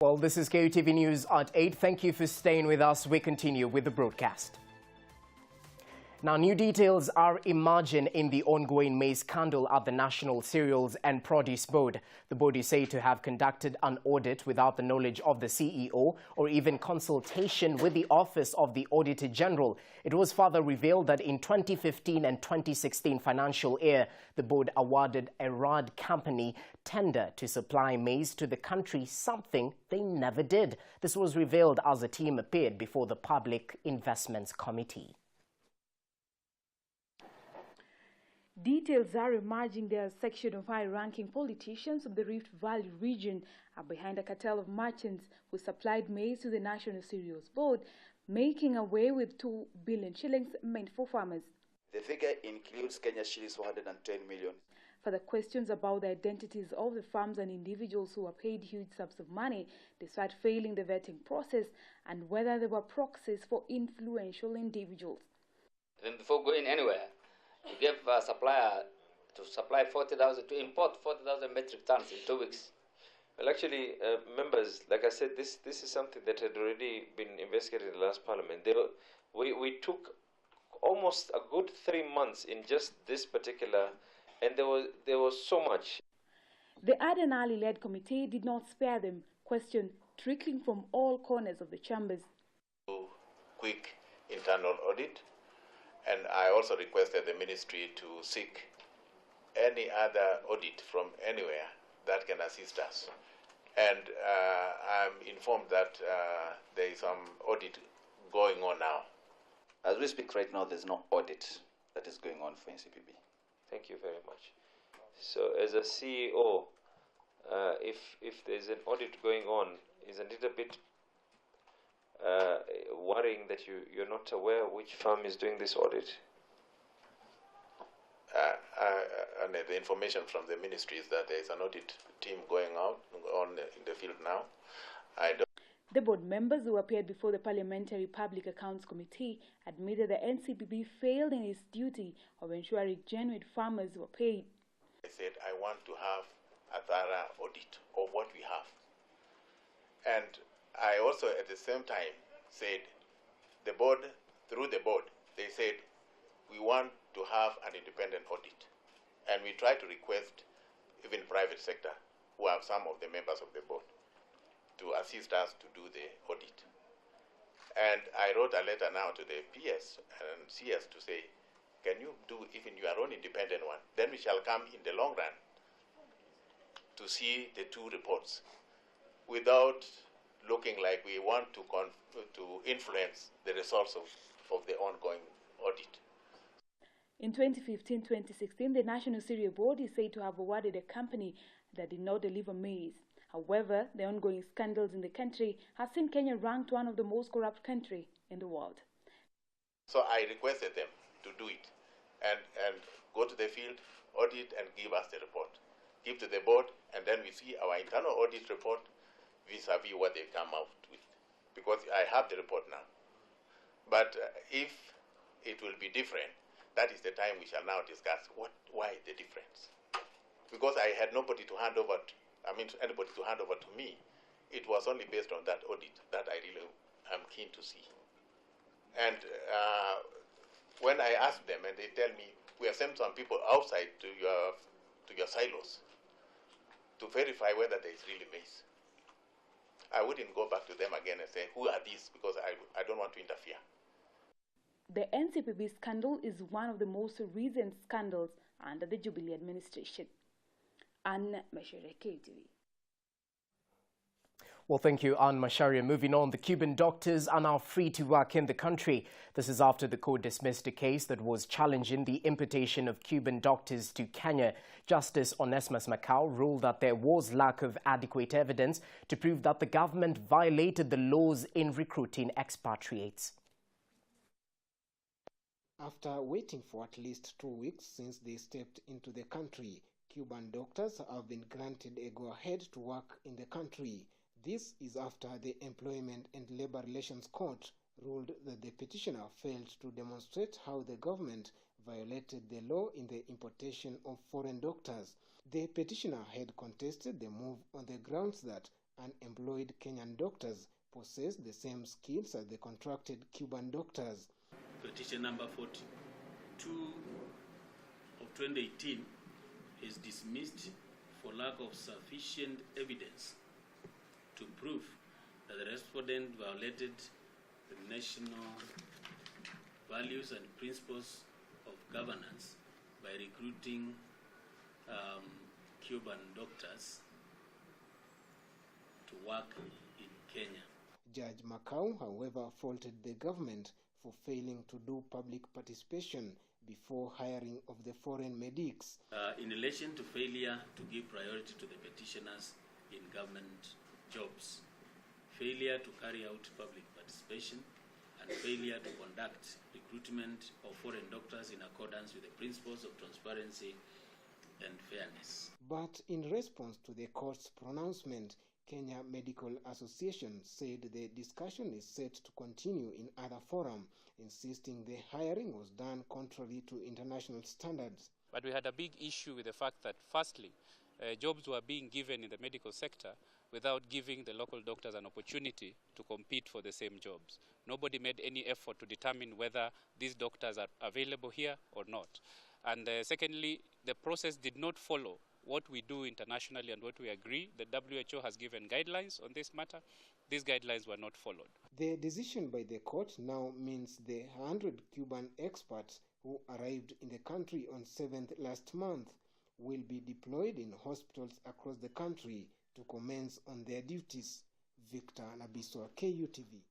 Well, this is KUTV News at 8. Thank you for staying with us. We continue with the broadcast. Now, new details are emerging in the ongoing maize scandal at the National Cereals and Produce Board. The board is said to have conducted an audit without the knowledge of the CEO or even consultation with the Office of the Auditor General. It was further revealed that in 2015 and 2016 financial year, the board awarded a RAD company tender to supply maize to the country, something they never did. This was revealed as the team appeared before the Public Investments Committee. Details are emerging that a section of high-ranking politicians of the Rift Valley region are behind a cartel of merchants who supplied maize to the National Cereals Board, making away with 2 billion shillings meant for farmers. The figure includes Kenya shillings 410 million. Further questions about the identities of the farms and individuals who were paid huge sums of money despite failing the vetting process, and whether there were proxies for influential individuals. Then before going anywhere, you gave a supplier to supply 40,000 to import 40,000 metric tons in 2 weeks. Well, actually, members, like I said, this is something that had already been investigated in the last parliament. We took almost a good 3 months in just this particular, and there was so much. The Aden Ali-led committee did not spare them, questions trickling from all corners of the chambers. Quick internal audit. And I also requested the ministry to seek any other audit from anywhere that can assist us. And I'm informed that there is some audit going on now. As we speak right now, there's no audit that is going on for NCPB. Thank you very much. So as a CEO, if there's an audit going on, isn't it a bit worrying that you're not aware which firm is doing this audit? And the information from the ministry is that there is an audit team going on in the field now. The board members who appeared before the Parliamentary Public Accounts Committee admitted the NCPB failed in its duty of ensuring genuine farmers were paid. I said I want to have a thorough audit of what we have. And I also at the same time said the board, through the board, they said we want to have an independent audit. And we try to request even private sector, who have some of the members of the board, to assist us to do the audit. And I wrote a letter now to the PS and CS to say, can you do even your own independent one? Then we shall come in the long run to see the 2 reports without looking like we want to influence the results of the ongoing audit. In 2015-2016, the National Cereal Board is said to have awarded a company that did not deliver maize. However, the ongoing scandals in the country have seen Kenya ranked one of the most corrupt countries in the world. So I requested them to do it and go to the field, audit, and give us the report. Give to the board, and then we see our internal audit report vis-a-vis what they come out with. Because I have the report now. But if it will be different, that is the time we shall now discuss why the difference. Because I had nobody to hand over anybody to hand over to me. It was only based on that audit that I really am keen to see. And when I ask them and they tell me, we have sent some people outside to your silos to verify whether there is really maize, I wouldn't go back to them again and say, who are these? Because I don't want to interfere. The NCPB scandal is one of the most recent scandals under the Jubilee administration. Anne Mashere, KUTV. Well, thank you, Anne Masharia. Moving on, the Cuban doctors are now free to work in the country. This is after the court dismissed a case that was challenging the importation of Cuban doctors to Kenya. Justice Onesmus Macau ruled that there was lack of adequate evidence to prove that the government violated the laws in recruiting expatriates. After waiting for at least 2 weeks since they stepped into the country, Cuban doctors have been granted a go-ahead to work in the country. This is after the Employment and Labor Relations Court ruled that the petitioner failed to demonstrate how the government violated the law in the importation of foreign doctors. The petitioner had contested the move on the grounds that Unemployed Kenyan doctors possess the same skills as the contracted Cuban doctors. Petition number 42 of 2018 is dismissed for lack of sufficient evidence to prove that the respondent violated the national values and principles of governance by recruiting Cuban doctors to work in Kenya. Judge Macau, however, faulted the government for failing to do public participation before hiring of the foreign medics. In relation to failure to give priority to the petitioners in government jobs, failure to carry out public participation, and failure to conduct recruitment of foreign doctors in accordance with the principles of transparency and fairness. But in response to the court's pronouncement, Kenya Medical Association said the discussion is set to continue in other forum, insisting the hiring was done contrary to international standards. But we had a big issue with the fact that, firstly, jobs were being given in the medical sector without giving the local doctors an opportunity to compete for the same jobs. Nobody made any effort to determine whether these doctors are available here or not. And secondly, the process did not follow what we do internationally and what we agree. The WHO has given guidelines on this matter. These guidelines were not followed. The decision by the court now means the 100 Cuban experts who arrived in the country on 7th last month will be deployed in hospitals across the country to commence on their duties. Victor Nabiswa, KUTV.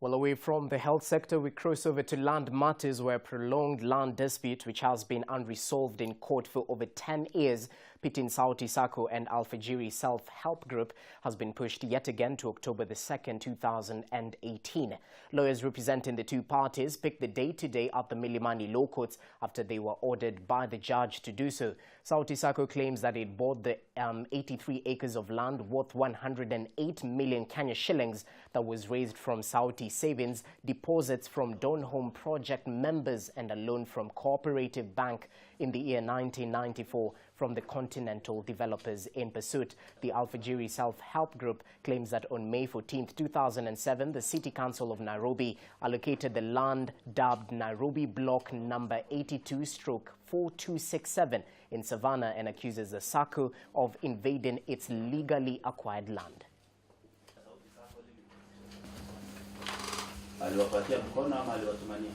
Well, away from the health sector, we cross over to land matters where a prolonged land dispute, which has been unresolved in court for over 10 years, pitting Sauti Sacco and Alfajiri Self-Help Group, has been pushed yet again to October the 2nd, 2018. Lawyers representing the two parties picked the date today at the Milimani Law Courts after they were ordered by the judge to do so. Sauti Sacco claims that it bought the 83 acres of land worth 108 million Kenya shillings that was raised from Sauti savings, deposits from Dawn Home Project members, and a loan from Cooperative Bank in the year 1994 from the Continental Developers in pursuit. The Alfajiri Self-Help Group claims that on May 14, 2007, the City Council of Nairobi allocated the land dubbed Nairobi Block number 82/4267 in Savannah and accuses the Sacco of invading its legally acquired land. Aliwapatia mkono ama aliwatumania?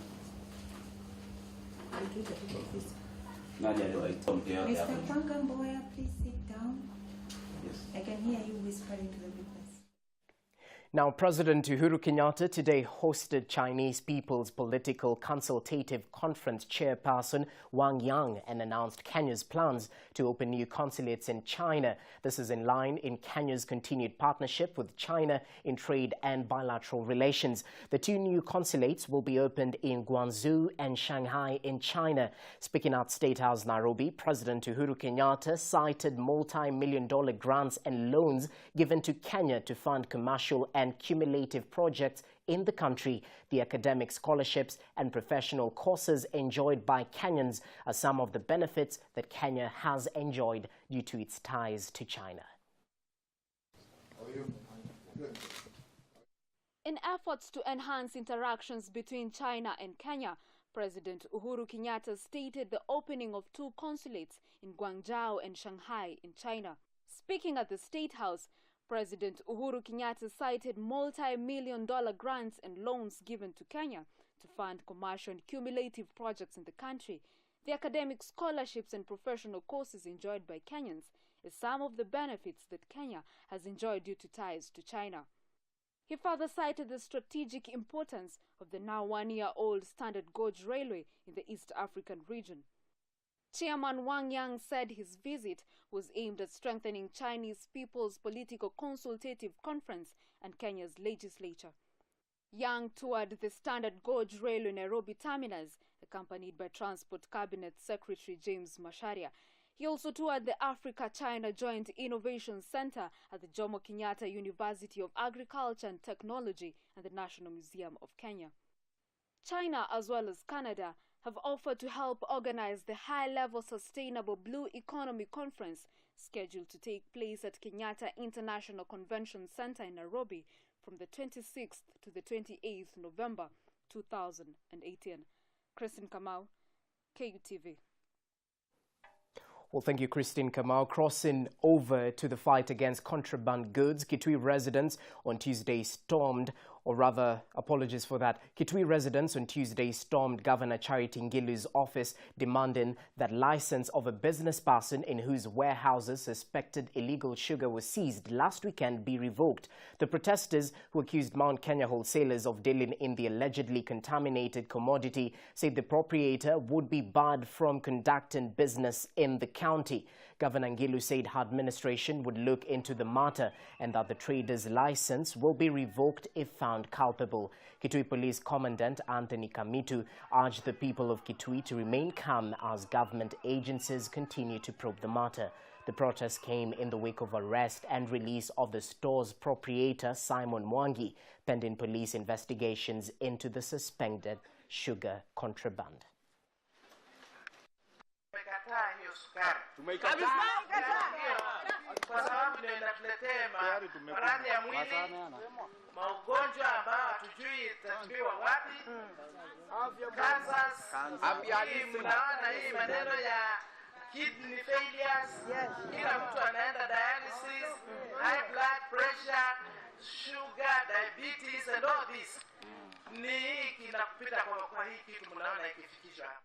Nani aliwaita mke wake hapo? Mr. Pangamboya, please sit down. Yes. I can hear you whispering to the witness. Now, President Uhuru Kenyatta today hosted Chinese People's Political Consultative Conference chairperson Wang Yang and announced Kenya's plans to open new consulates in China. This is in line in Kenya's continued partnership with China in trade and bilateral relations. The two new consulates will be opened in Guangzhou and Shanghai in China. Speaking at State House, Nairobi, President Uhuru Kenyatta cited multi-million-dollar grants and loans given to Kenya to fund commercial and cumulative projects in the country. The academic scholarships and professional courses enjoyed by Kenyans are some of the benefits that Kenya has enjoyed due to its ties to China. In efforts to enhance interactions between China and Kenya, President Uhuru Kenyatta stated the opening of two consulates in Guangzhou and Shanghai in China. Speaking at the State House, President Uhuru Kenyatta cited multi-million-dollar grants and loans given to Kenya to fund commercial and cumulative projects in the country. The academic scholarships and professional courses enjoyed by Kenyans is some of the benefits that Kenya has enjoyed due to ties to China. He further cited the strategic importance of the now one-year-old standard gauge railway in the East African region. Chairman Wang Yang said his visit was aimed at strengthening Chinese People's Political Consultative Conference and Kenya's legislature. Yang toured the standard gauge railway Nairobi terminus, accompanied by Transport Cabinet Secretary James Macharia. He also toured the Africa-China Joint Innovation Center at the Jomo Kenyatta University of Agriculture and Technology and the National Museum of Kenya. China, as well as Canada, have offered to help organize the high-level Sustainable Blue Economy Conference scheduled to take place at Kenyatta International Convention Center in Nairobi from the 26th to the 28th November 2018. Christine Kamau, KUTV. Well, thank you, Christine Kamau. Crossing over to the fight against contraband goods, Kitui residents on Tuesday stormed, or rather, apologies for that, Kitui residents on Tuesday stormed Governor Charity Ngilu's office, demanding that license of a business person in whose warehouses suspected illegal sugar was seized last weekend be revoked. The protesters, who accused Mount Kenya wholesalers of dealing in the allegedly contaminated commodity, said the proprietor would be barred from conducting business in the county. Governor Ngilu said her administration would look into the matter and that the trader's license will be revoked if found culpable. Kitui Police Commandant Anthony Kamitu urged the people of Kitui to remain calm as government agencies continue to probe the matter. The protest came in the wake of arrest and release of the store's proprietor Simon Mwangi, pending police investigations into the suspected sugar contraband. Kwa sababu ndio inatuletea maradhi ya mwili, maugonjwa ambayo hatujui itatibiwa wapi, cancers, mnaona hii maneno ya kidney failures, kila mtu anaenda dialysis, high blood pressure, sugar, diabetes and all this. Ni kinapita kwa hii kitu mnaona ikifikishwa hapa.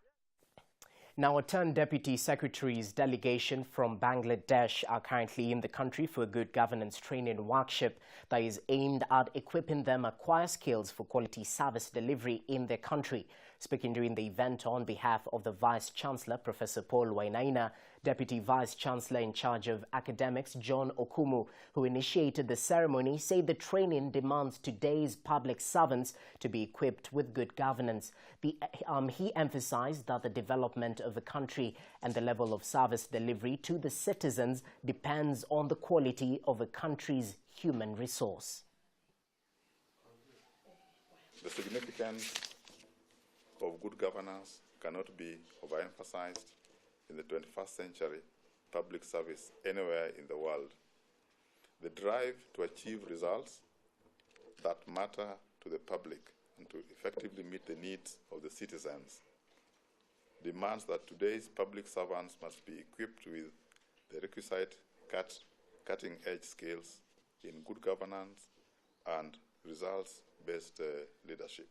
Now, a 10 Deputy Secretaries delegation from Bangladesh are currently in the country for a good governance training workshop that is aimed at equipping them acquire skills for quality service delivery in their country. Speaking during the event on behalf of the Vice-Chancellor, Professor Paul Wainaina, Deputy Vice-Chancellor in charge of academics, John Okumu, who initiated the ceremony, said the training demands today's public servants to be equipped with good governance. He emphasized that the development of a country and the level of service delivery to the citizens depends on the quality of a country's human resource. The significance of good governance cannot be overemphasized in the 21st century public service anywhere in the world. The drive to achieve results that matter to the public and to effectively meet the needs of the citizens demands that today's public servants must be equipped with the requisite cutting-edge skills in good governance and results-based leadership.